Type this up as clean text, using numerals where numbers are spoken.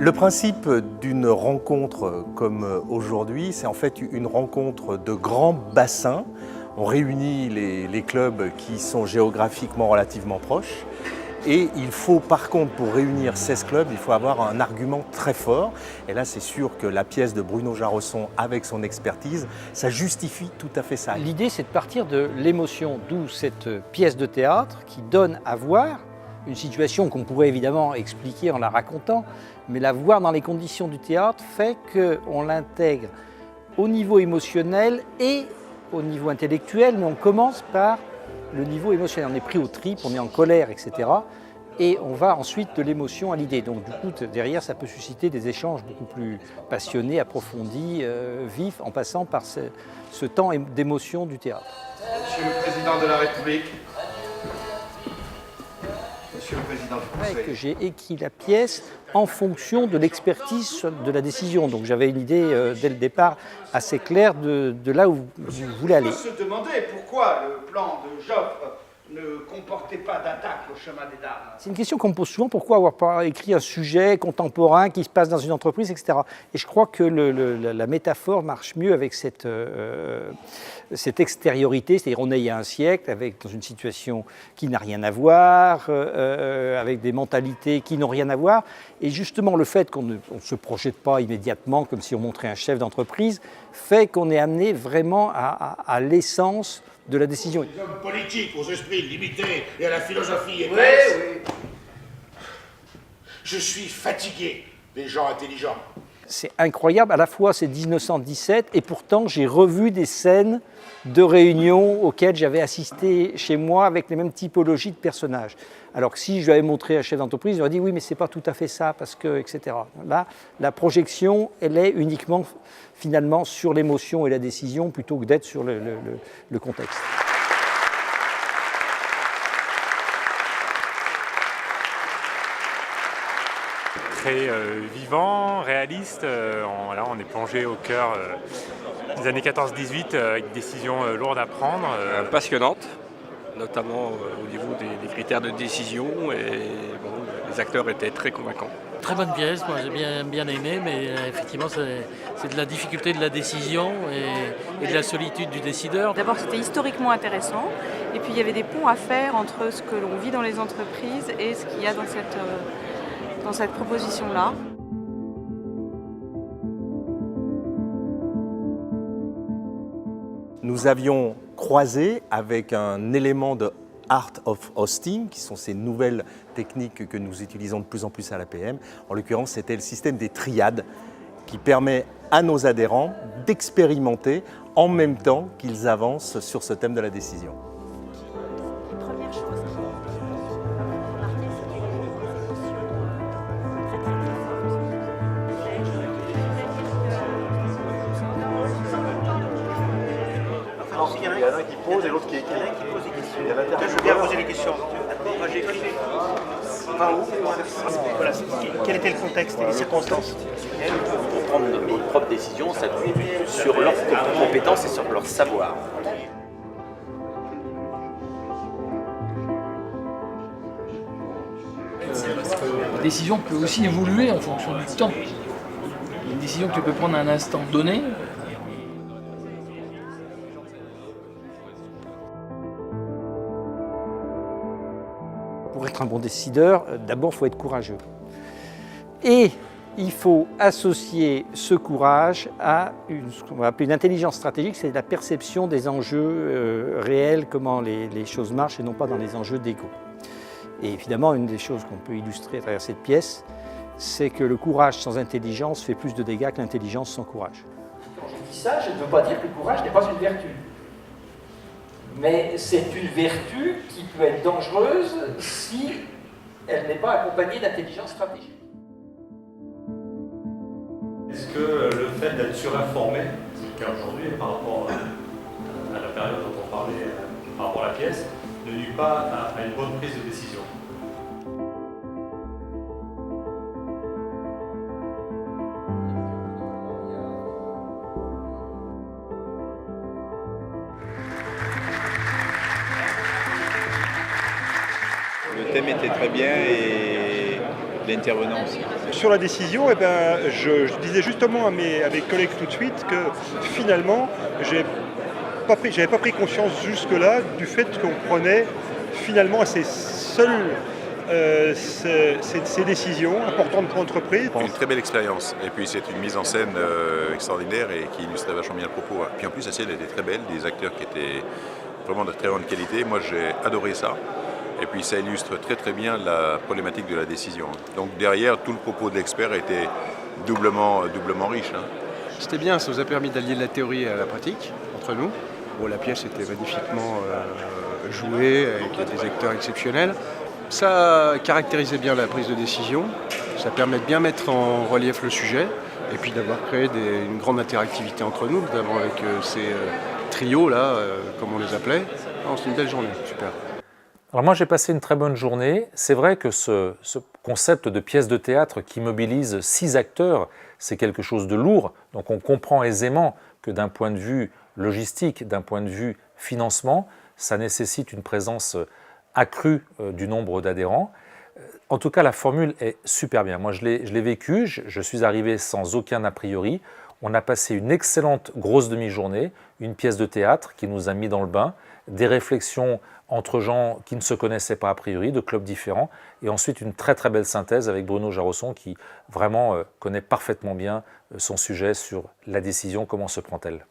Le principe d'une rencontre comme aujourd'hui, c'est en fait une rencontre de grands bassins. On réunit les clubs qui sont géographiquement relativement proches. Et il faut par contre, pour réunir 16 clubs, il faut avoir un argument très fort. Et là, c'est sûr que la pièce de Bruno Jarosson, avec son expertise, ça justifie tout à fait ça. L'idée, c'est de partir de l'émotion, d'où cette pièce de théâtre qui donne à voir une situation qu'on pourrait évidemment expliquer en la racontant, mais la voir dans les conditions du théâtre fait qu'on l'intègre au niveau émotionnel et au niveau intellectuel, mais on commence par le niveau émotionnel. On est pris aux tripes, on est en colère, etc. Et on va ensuite de l'émotion à l'idée. Donc du coup, derrière, ça peut susciter des échanges beaucoup plus passionnés, approfondis, vifs, en passant par ce temps d'émotion du théâtre. Monsieur le Président de la République, Monsieur le Président du Conseil. Que j'ai écrit la pièce en fonction de l'expertise de la décision. Donc j'avais une idée dès le départ assez claire de là où vous voulez aller. On peut se demander pourquoi le plan de Joffre ne comportait pas d'attaque au chemin des dames. C'est une question qu'on me pose souvent, pourquoi avoir pas écrit un sujet contemporain qui se passe dans une entreprise, etc. Et je crois que la métaphore marche mieux avec cette extériorité, c'est-à-dire on est il y a un siècle, dans une situation qui n'a rien à voir, avec des mentalités qui n'ont rien à voir. Et justement, le fait qu'on ne se projette pas immédiatement, comme si on montrait un chef d'entreprise, fait qu'on est amené vraiment à l'essence de la décision. Les hommes politiques aux esprits limités et à la philosophie épaisse. Oui. Je suis fatigué des gens intelligents. C'est incroyable, à la fois c'est 1917 et pourtant j'ai revu des scènes de réunions auxquelles j'avais assisté chez moi avec les mêmes typologies de personnages. Alors que si je lui avais montré un chef d'entreprise, il aurait dit oui mais c'est pas tout à fait ça parce que etc. Là, la projection elle est uniquement finalement sur l'émotion et la décision plutôt que d'être sur le contexte. Très vivant, réaliste. Là, on est plongé au cœur des années 14-18 avec des décisions lourdes à prendre. Passionnante, notamment au niveau des critères de décision. Et bon, les acteurs étaient très convaincants. Très bonne pièce, moi j'ai bien aimé, mais effectivement c'est de la difficulté de la décision et de la solitude du décideur. D'abord c'était historiquement intéressant, et puis il y avait des ponts à faire entre ce que l'on vit dans les entreprises et ce qu'il y a dans cette proposition-là. Nous avions croisé avec un élément de Art of Hosting, qui sont ces nouvelles techniques que nous utilisons de plus en plus à l'APM. En l'occurrence, c'était le système des triades qui permet à nos adhérents d'expérimenter en même temps qu'ils avancent sur ce thème de la décision. Il y en a un qui pose et l'autre qui écrit. Je veux bien poser les questions. Moi j'ai écrit. Enfin, où voilà. Quel était le contexte et les circonstances? Pour prendre notre propre décision, ça doit être sur leurs compétences et sur leur savoir. La décision peut aussi évoluer en fonction du temps. Une décision que tu peux prendre à un instant donné. Pour être un bon décideur, d'abord il faut être courageux. Et il faut associer ce courage à ce qu'on va appeler une intelligence stratégique, c'est la perception des enjeux réels, comment les choses marchent et non pas dans les enjeux d'ego. Et évidemment, une des choses qu'on peut illustrer à travers cette pièce, c'est que le courage sans intelligence fait plus de dégâts que l'intelligence sans courage. Quand je dis ça, je ne veux pas dire que le courage n'est pas une vertu. Mais c'est une vertu qui peut être dangereuse si elle n'est pas accompagnée d'intelligence stratégique. Est-ce que le fait d'être surinformé, c'est le cas aujourd'hui par rapport à la période dont on parlait, par rapport à la pièce, ne nuit pas à une bonne prise de décision? Le thème était très bien et l'intervenant aussi. Sur la décision, eh ben, je disais justement à mes collègues tout de suite que finalement, j'avais pas pris conscience jusque-là du fait qu'on prenait finalement assez seul ces décisions importantes pour l'entreprise. Une très belle expérience. Et puis c'est une mise en scène extraordinaire et qui illustrait vachement bien le propos. Puis en plus la scène était très belle, des acteurs qui étaient vraiment de très grande qualité. Moi j'ai adoré ça. Et puis ça illustre très très bien la problématique de la décision. Donc derrière, tout le propos de l'expert était doublement riche. C'était bien, ça nous a permis d'allier la théorie à la pratique entre nous. Bon, la pièce était magnifiquement jouée avec des acteurs exceptionnels. Ça caractérisait bien la prise de décision, ça permet de bien mettre en relief le sujet et puis d'avoir créé une grande interactivité entre nous, notamment avec ces trios là, comme on les appelait. C'est une belle journée, super. Alors moi j'ai passé une très bonne journée. C'est vrai que ce concept de pièce de théâtre qui mobilise 6 acteurs, c'est quelque chose de lourd. Donc on comprend aisément que d'un point de vue logistique, d'un point de vue financement, ça nécessite une présence accrue du nombre d'adhérents. En tout cas, la formule est super bien. Moi, je l'ai vécu, je suis arrivé sans aucun a priori. On a passé une excellente grosse demi-journée, une pièce de théâtre qui nous a mis dans le bain, des réflexions entre gens qui ne se connaissaient pas a priori, de clubs différents, et ensuite une très très belle synthèse avec Bruno Jarosson qui vraiment connaît parfaitement bien son sujet sur la décision, comment se prend-elle.